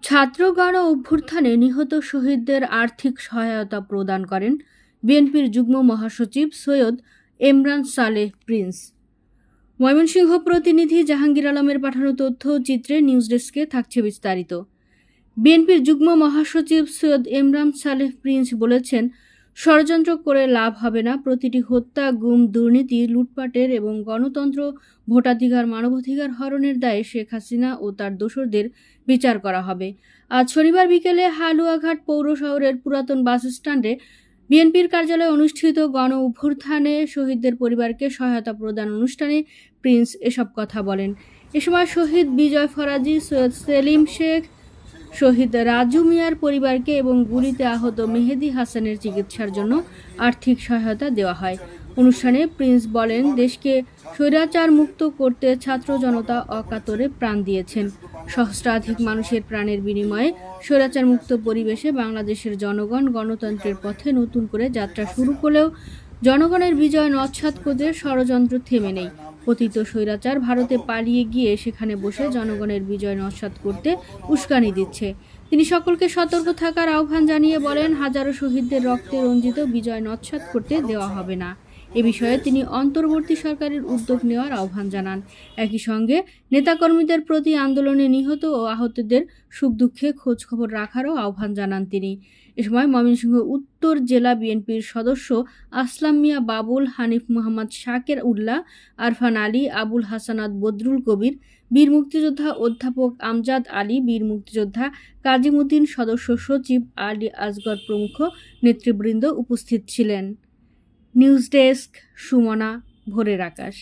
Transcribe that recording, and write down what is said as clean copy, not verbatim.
ছাত্র গণ অভ্যুত্থানে নিহত শহীদদের আর্থিক সহায়তা প্রদান করেন বিএনপির যুগ্ম মহাসচিব সৈয়দ এমরান সালেহ প্রিন্স। ময়মনসিংহ প্রতিনিধি জাহাঙ্গীর আলমের পাঠানো তথ্য চিত্রে নিউজ ডেস্কে থাকছে বিস্তারিত। বিএনপির যুগ্ম মহাসচিব সৈয়দ এমরান সালেহ প্রিন্স বলেছেন, ষড়যন্ত্র করে লাভ হবে না। প্রতিটি হত্যা, গুম, দুর্নীতি, লুটপাটের এবং গণতন্ত্র, ভোটাধিকার, মানবাধিকার হরণের দায়ে শেখ হাসিনা ও তার দোসরদের বিচার করা হবে। আজ শনিবার বিকেলে হালুয়াঘাট পৌর শহরের পুরাতন বাস স্ট্যান্ডে বিএনপির কার্যালয়ে অনুষ্ঠিত গণ অভ্যুত্থানে শহীদদের পরিবারকে সহায়তা প্রদান অনুষ্ঠানে প্রিন্স এসব কথা বলেন। এ সময় শহীদ বিজয় ফরাজি, সৈয়দ সেলিম শেখ, শহীদ রাজু মিয়ার পরিবারকে এবং গুলিতে আহত মেহেদি হাসানের চিকিৎসার জন্য আর্থিক সহায়তা দেওয়া হয়। অনুষ্ঠানে প্রিন্স বলেন, দেশকে স্বৈরাচার মুক্ত করতে ছাত্র জনতা অকাতরে প্রাণ দিয়েছেন। সহস্রাধিক মানুষের প্রাণের বিনিময়ে স্বৈরাচার মুক্ত পরিবেশে বাংলাদেশের জনগণ গণতন্ত্রের পথে নতুন করে যাত্রা শুরু করলেও জনগণের বিজয় নস্যাৎ করতে ষড়যন্ত্র থেমে নেই। পতিত স্বৈরাচার ভারতে পালিয়ে গিয়ে সেখানে বসে জনগণের বিজয় নস্যাৎ করতে উস্কানি দিচ্ছে। তিনি সকলকে সতর্ক থাকার আহ্বান জানিয়ে বলেন, হাজারো শহীদদের রক্তে রঞ্জিত বিজয় নস্যাৎ করতে দেওয়া হবে না। এ বিষয়ে তিনি অন্তর্বর্তী সরকারের উদ্যোগ নেওয়ার আহ্বান জানান। একই সঙ্গে নেতাকর্মীদের প্রতি আন্দোলনে নিহত ও আহতদের সুখ দুঃখে খোঁজ খবর রাখারও আহ্বান জানান তিনি। এ সময় ময়মনসিংহ উত্তর জেলা বিএনপির সদস্য আসলাম মিয়া বাবুল, হানিফ মোহাম্মদ শাকের উল্লাহ, আরফান আলী, আবুল হাসানাত বদরুল কবির, বীর মুক্তিযোদ্ধা অধ্যাপক আমজাদ আলী, বীর মুক্তিযোদ্ধা কাজিমুদ্দিন, সদস্য সচিব আলী আসগর প্রমুখ নেতৃবৃন্দ উপস্থিত ছিলেন। নিউজ ডেস্ক, সুমনা, ভোরের আকাশ।